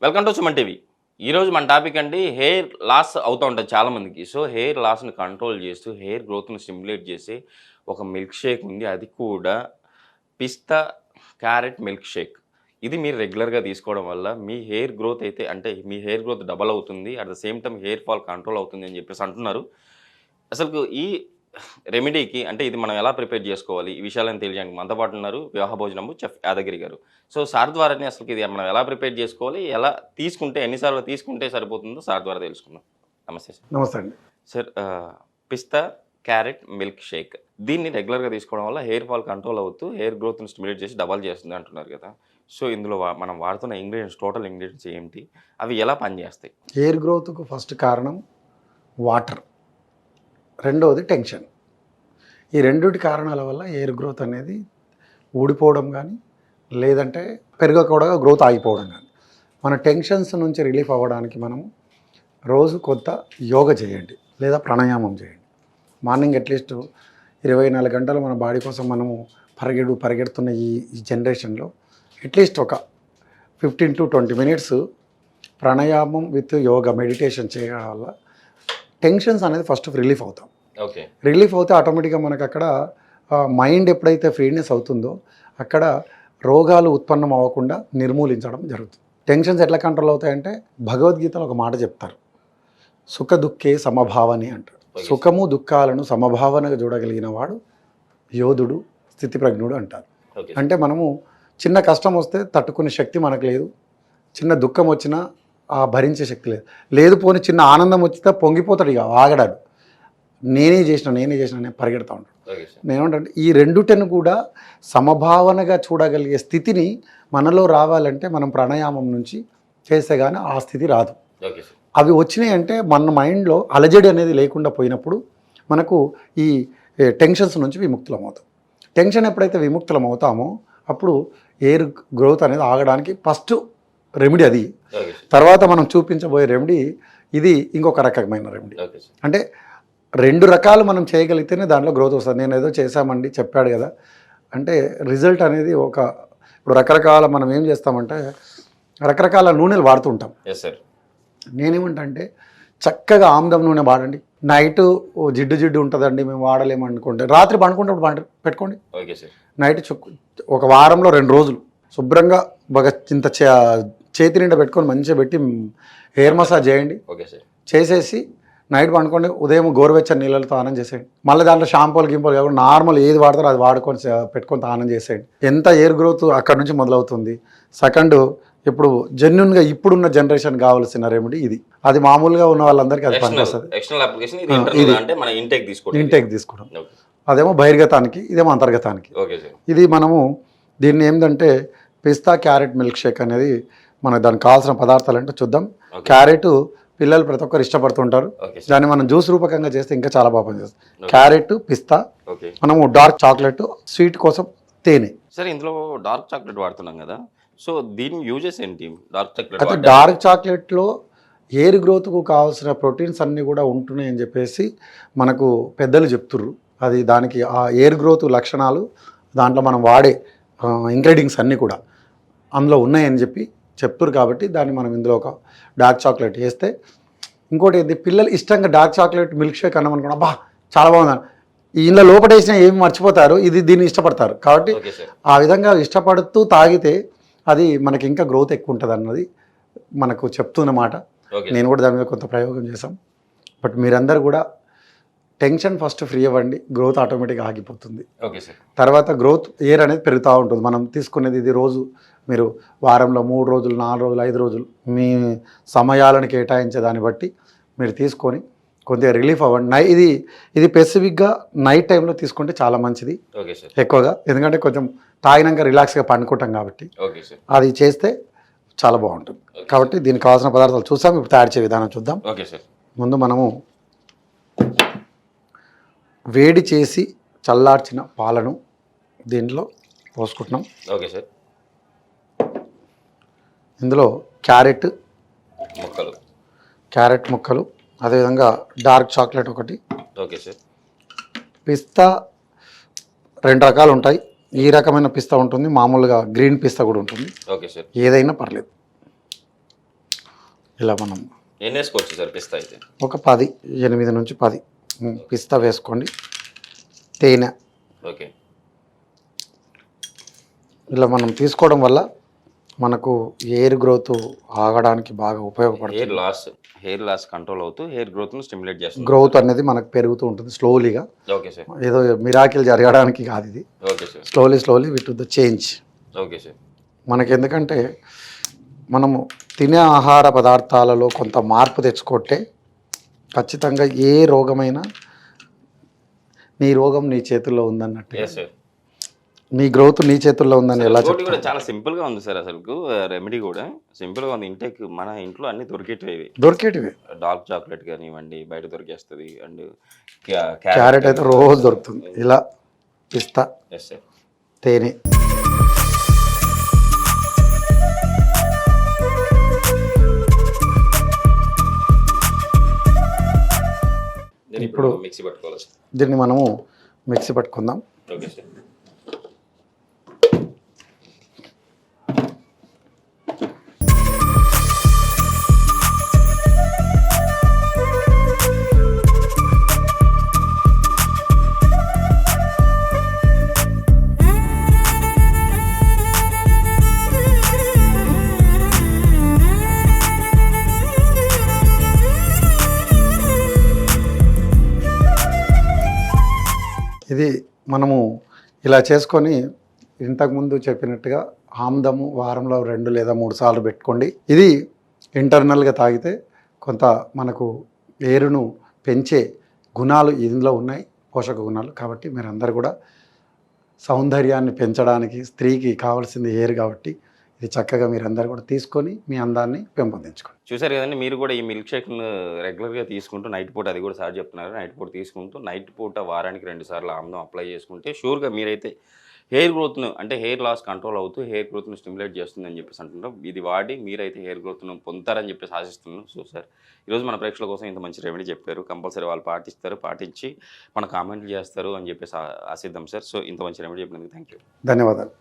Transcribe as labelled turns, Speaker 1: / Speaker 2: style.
Speaker 1: Welcome to Suman TV. ఈరోజు మన topic అండి హెయిర్ లాస్ అవుతూ ఉంటుంది చాలామందికి. సో హెయిర్ లాస్ని కంట్రోల్ చేస్తూ హెయిర్ గ్రోత్ని స్టిమ్యులేట్ చేసి ఒక మిల్క్ షేక్ ఉంది. అది కూడా పిస్తా క్యారెట్ మిల్క్ షేక్. ఇది మీరు రెగ్యులర్గా తీసుకోవడం వల్ల మీ హెయిర్ గ్రోత్ అయితే అంటే మీ హెయిర్ గ్రోత్ డబల్ అవుతుంది. At the same time hair fall control అవుతుంది అని చెప్పేసి అంటున్నారు. అసలు ఈ రెమెడీకి అంటే ఇది మనం ఎలా ప్రిపేర్ చేసుకోవాలి ఈ విషయాలను తెలియజేయడానికి మనతో పాటు ఉన్నారు వివాహ భోజనము చెఫ్ యాదగిరి గారు. సో సార్ ద్వారానే అసలు ఇది మనం ఎలా ప్రిపేర్ చేసుకోవాలి, ఎలా తీసుకుంటే ఎన్నిసార్లు తీసుకుంటే సరిపోతుందో సార్ ద్వారా తెలుసుకుందాం. నమస్తే సార్.
Speaker 2: నమస్తే అండి.
Speaker 1: సార్ పిస్తా క్యారెట్ మిల్క్ షేక్ దీన్ని రెగ్యులర్గా తీసుకోవడం వల్ల హెయిర్ ఫాల్ కంట్రోల్ అవుతూ హెయిర్ గ్రోత్ని స్టిమ్యులేట్ చేసి డబల్ చేస్తుంది అంటున్నారు కదా. సో ఇందులో మనం వాడుతున్న ఇంగ్రీడియంట్స్ టోటల్ ఇంగ్రీడియంట్స్ ఏంటి, అవి ఎలా పనిచేస్తాయి?
Speaker 2: హెయిర్ గ్రోత్కు ఫస్ట్ కారణం వాటర్, రెండవది టెన్షన్. ఈ రెండుటి కారణాల వల్ల హెయిర్ గ్రోత్ అనేది ఊడిపోవడం కానీ లేదంటే పెరగకూడగా గ్రోత్ ఆగిపోవడం కానీ. మన టెన్షన్స్ నుంచి రిలీఫ్ అవ్వడానికి మనము రోజు కొంత యోగా చేయండి లేదా ప్రాణాయామం చేయండి. మార్నింగ్ అట్లీస్ట్ 24 గంటలు మన బాడీ కోసం మనము పరిగెడుతున్న ఈ జనరేషన్లో అట్లీస్ట్ ఒక 15 to 20 minutes ప్రాణాయామం విత్ యోగా మెడిటేషన్ చేయడం వల్ల టెన్షన్స్ అనేది ఫస్ట్ రిలీఫ్ అవుతాం.
Speaker 1: ఓకే,
Speaker 2: రిలీఫ్ అవుతే ఆటోమేటిక్గా మనకు అక్కడ మైండ్ ఎప్పుడైతే ఫ్రీనెస్ అవుతుందో అక్కడ రోగాలు ఉత్పన్నం అవ్వకుండా నిర్మూలించడం జరుగుతుంది. టెన్షన్స్ ఎట్లా కంట్రోల్ అవుతాయంటే భగవద్గీతలో ఒక మాట చెప్తారు, సుఖ దుఃఖే సమభావని అంటారు. సుఖము దుఃఖాలను సమభావనగా చూడగలిగిన వాడు యోధుడు, స్థితిప్రజ్ఞుడు అంటారు. అంటే మనము చిన్న కష్టం వస్తే తట్టుకునే శక్తి మనకు లేదు, చిన్న దుఃఖం వచ్చినా ఆ భరించే శక్తి లేదు పోని చిన్న ఆనందం వచ్చితే పొంగిపోతాడు, ఇక ఆగడాడు, నేనే చేసిన నేను పరిగెడతా ఉంటాడు. నేనేమంటే ఈ రెండుటను కూడా సమభావనగా చూడగలిగే స్థితిని మనలో రావాలంటే మనం ప్రాణాయామం నుంచి చేస్తే కానీ ఆ స్థితి రాదు. అవి వచ్చినాయి అంటే మన మైండ్లో అలజడి అనేది లేకుండా పోయినప్పుడు మనకు ఈ టెన్షన్స్ నుంచి విముక్తులం అవుతాం. టెన్షన్ ఎప్పుడైతే విముక్తులం అవుతామో అప్పుడు ఎయిర్ గ్రోత్ అనేది ఆగడానికి ఫస్ట్ రెమెడీ అది. తర్వాత మనం చూపించబోయే రెమెడీ ఇది ఇంకొక రకమైన రెమెడీ. అంటే 2 రకాలు మనం చేయగలిగితేనే దాంట్లో గ్రోత్ వస్తుంది. నేను ఏదో చేశామండి చెప్పాడు కదా అంటే రిజల్ట్ అనేది ఇప్పుడు రకరకాల మనం ఏం చేస్తామంటే రకరకాల నూనెలు వాడుతుంటాం. నేనేమంటా అంటే చక్కగా ఆముదం నూనె వాడండి. నైట్ జిడ్డు ఉంటుందండి మేము వాడలేము అనుకోండి, రాత్రి పండుకుంటే పెట్టుకోండి. నైట్ ఒక వారంలో 2 రోజులు శుభ్రంగా బాగా ఇంత చేతి నిండా పెట్టుకొని మంచిగా పెట్టి హెయిర్ మసాజ్ చేయండి. చేసేసి నైట్ పండుకోండి, ఉదయం గోరువెచ్చని నీళ్ళతో స్నానం చేసేయండి. మళ్ళీ దాంట్లో షాంపూలు గింపులు కాకుండా నార్మల్ ఏది వాడతారో అది వాడుకొని పెట్టుకొని స్నానం చేసేయండి. ఎంత హెయిర్ గ్రోత్ అక్కడ నుంచి మొదలవుతుంది. సెకండ్, ఇప్పుడు జెన్యున్గా ఇప్పుడున్న జనరేషన్ కావాల్సిన రెమెడీ ఇది. అది మామూలుగా ఉన్న వాళ్ళందరికీ అది పనికొస్తుంది. ఇంటేక్ తీసుకోవడం అదేమో బహిర్గతానికి, ఇదేమో అంతర్గతానికి. ఇది మనము దీన్ని ఏంటంటే పిస్తా క్యారెట్ మిల్క్ షేక్ అనేది మనకు దానికి కావాల్సిన పదార్థాలు అంటే చూద్దాం. క్యారెట్ పిల్లలు ప్రతి ఒక్కరు ఇష్టపడుతుంటారు, దాన్ని మనం జ్యూస్ రూపకంగా చేస్తే ఇంకా చాలా బాగా పనిచేస్తుంది. క్యారెట్, పిస్తా, మనము డార్క్ చాక్లెట్, స్వీట్ కోసం తేనె.
Speaker 1: సరే, ఇందులో డార్క్ చాక్లెట్ వాడుతున్నాం కదా, సో దీని యూజెస్ ఏంటి? డార్క్ చాక్లెట్
Speaker 2: అయితే డార్క్ చాక్లెట్లో హెయిర్ గ్రోత్కు కావాల్సిన ప్రోటీన్స్ అన్నీ కూడా ఉంటున్నాయి అని చెప్పేసి మనకు పెద్దలు చెప్తుర్రు. అది దానికి ఆ హెయిర్ గ్రోత్ లక్షణాలు దాంట్లో మనం వాడే ఇంగ్రీడియంట్స్ అన్నీ కూడా అందులో ఉన్నాయని చెప్పి చెప్తురు. కాబట్టి దాన్ని మనం ఇందులో ఒక డార్క్ చాక్లెట్ వేస్తే, ఇంకోటి ఏంటి, పిల్లలు ఇష్టంగా డార్క్ చాక్లెట్ మిల్క్ షేక్ అన్నాం అనుకున్నా, అబ్బా చాలా బాగుంది, ఈ ఇంట్లో లోపల వేసినా ఏమి మర్చిపోతారు, దీన్ని ఇష్టపడతారు. కాబట్టి ఆ విధంగా ఇష్టపడుతూ తాగితే అది మనకి ఇంకా గ్రోత్ ఎక్కువ ఉంటుంది అన్నది మనకు చెప్తున్నమాట. నేను కూడా దాని మీద కొంత ప్రయోగం చేశాం. బట్ మీరందరూ కూడా టెన్షన్ ఫస్ట్ ఫ్రీ అవ్వండి, గ్రోత్ ఆటోమేటిక్గా ఆగిపోతుంది. తర్వాత గ్రోత్ ఎయిర్ అనేది పెరుగుతూ ఉంటుంది. మనం తీసుకునేది ఇది రోజు మీరు వారంలో 3 రోజులు, 4 రోజులు, 5 రోజులు మీ సమయాలను కేటాయించే దాన్ని బట్టి మీరు తీసుకొని కొద్దిగా రిలీఫ్ అవ్వండి. ఇది స్పెసిఫిక్గా నైట్ టైంలో తీసుకుంటే చాలా మంచిది ఎక్కువగా, ఎందుకంటే కొంచెం తాగినాక రిలాక్స్గా పండుకుంటాం కాబట్టి అది చేస్తే చాలా బాగుంటుంది. కాబట్టి దీనికి కావాల్సిన పదార్థాలు చూసాం, ఇప్పుడు తయారు చేసే విధానం చూద్దాం. ముందు మనము వేడి చేసి చల్లార్చిన పాలను దీంట్లో పోసుకుంటున్నాం. ఇందులో క్యారెట్ ముక్కలు, అదేవిధంగా డార్క్ చాక్లెట్ ఒకటి, పిస్తా 2 రకాలు ఉంటాయి. ఈ రకమైన పిస్తా ఉంటుంది, మామూలుగా గ్రీన్ పిస్తా కూడా ఉంటుంది. ఏదైనా పర్లేదు. ఇలా మనం
Speaker 1: ఎన్ని వేసుకోవచ్చు సార్ పిస్తా అయితే?
Speaker 2: ఒక 10, 8 నుంచి 10 పిస్తా వేసుకోండి. తేనె
Speaker 1: ఓకే.
Speaker 2: ఇలా మనం తీసుకోవడం వల్ల మనకు హెయిర్ గ్రోత్ ఆగడానికి బాగా ఉపయోగపడుతుంది.
Speaker 1: హెయిర్ లాస్ కంట్రోల్ అవుతూ హెయిర్ గ్రోత్ను స్టిమ్యులేట్ చేస్తుంది.
Speaker 2: గ్రోత్ అనేది మనకు పెరుగుతూ ఉంటుంది స్లోలీగా.
Speaker 1: Okay sir.
Speaker 2: ఏదో మిరాకిల్ జరగడానికి కాదు ఇది.
Speaker 1: Okay sir.
Speaker 2: Slowly with the change.
Speaker 1: Okay sir.
Speaker 2: మనకి ఎందుకంటే మనము తినే ఆహార పదార్థాలలో కొంత మార్పు తెచ్చుకుంటే ఖచ్చితంగా ఏ రోగమైనా నీ రోగం నీ చేతుల్లో ఉందన్నట్టు,
Speaker 1: ఎస్ సార్.
Speaker 2: నీ గ్రోత్ నీ చేతుల్లో ఉందని ఎలా
Speaker 1: ఇంకోటి
Speaker 2: చెప్తారు?
Speaker 1: కూడా చాలా సింపుల్గా ఉంది సార్. అసలు రెమెడీ కూడా సింపుల్గా ఉంది. ఇంటేక్ మన ఇంట్లో అన్ని దొరికేటివి. డార్క్ చాక్లెట్ కానివ్వండి బయట దొరికేస్తుంది. అండ్
Speaker 2: క్యారెట్ అయితే రోజు దొరుకుతుంది. ఇలా పిస్తా,
Speaker 1: ఎస్ సార్,
Speaker 2: తేనె.
Speaker 1: ఇప్పుడు మిక్సీ పట్టుకోవాలి సార్.
Speaker 2: దీన్ని మనము మిక్సీ పట్టుకుందాం.
Speaker 1: Okay sir.
Speaker 2: ఇది మనము ఇలా చేసుకొని ఇంతకుముందు చెప్పినట్టుగా ఆముదము వారంలో 2 లేదా 3 సార్లు పెట్టుకోండి. ఇది ఇంటర్నల్గా తాగితే కొంత మనకు హెయిర్ను పెంచే గుణాలు ఇందులో ఉన్నాయి, పోషక గుణాలు. కాబట్టి మీరందరూ కూడా సౌందర్యాన్ని పెంచడానికి స్త్రీకి కావాల్సింది హెయిర్ కాబట్టి ఇది చక్కగా మీరందరూ కూడా తీసుకొని మీ అందాన్ని పెంపొందించుకోండి.
Speaker 1: చూసారు కదండి, మీరు కూడా ఈ మిల్క్ షేక్ను రెగ్యులర్గా తీసుకుంటూ నైట్ పూట, అది కూడా సార్ చెప్తున్నారు, నైట్ పూట తీసుకుంటూ నైట్ పూట వారానికి 2 సార్లు ఆముదం అప్లై చేసుకుంటే షూర్గా మీరైతే హెయిర్ గ్రోత్ను, అంటే హెయిర్ లాస్ కంట్రోల్ అవుతూ హెయిర్ గ్రోత్ను స్టిమ్యులేట్ చేస్తుందని చెప్పేసి అంటున్నాం. ఇది వాడి మీరైతే హెయిర్ గ్రోత్ను పొందుతారని చెప్పేసి ఆశిస్తున్నాం. సో సార్, ఈరోజు మన ప్రేక్షకుల కోసం ఇంత మంచి రెమెడీ చెప్పారు. కంపల్సరీ వాళ్ళు పాటించి మన కామెంట్లు చేస్తారు అని చెప్పేసి ఆశిద్దాం సార్. సో ఇంత మంచి రెమెడీ చెప్పినందుకు థ్యాంక్ యూ.
Speaker 2: ధన్యవాదాలు.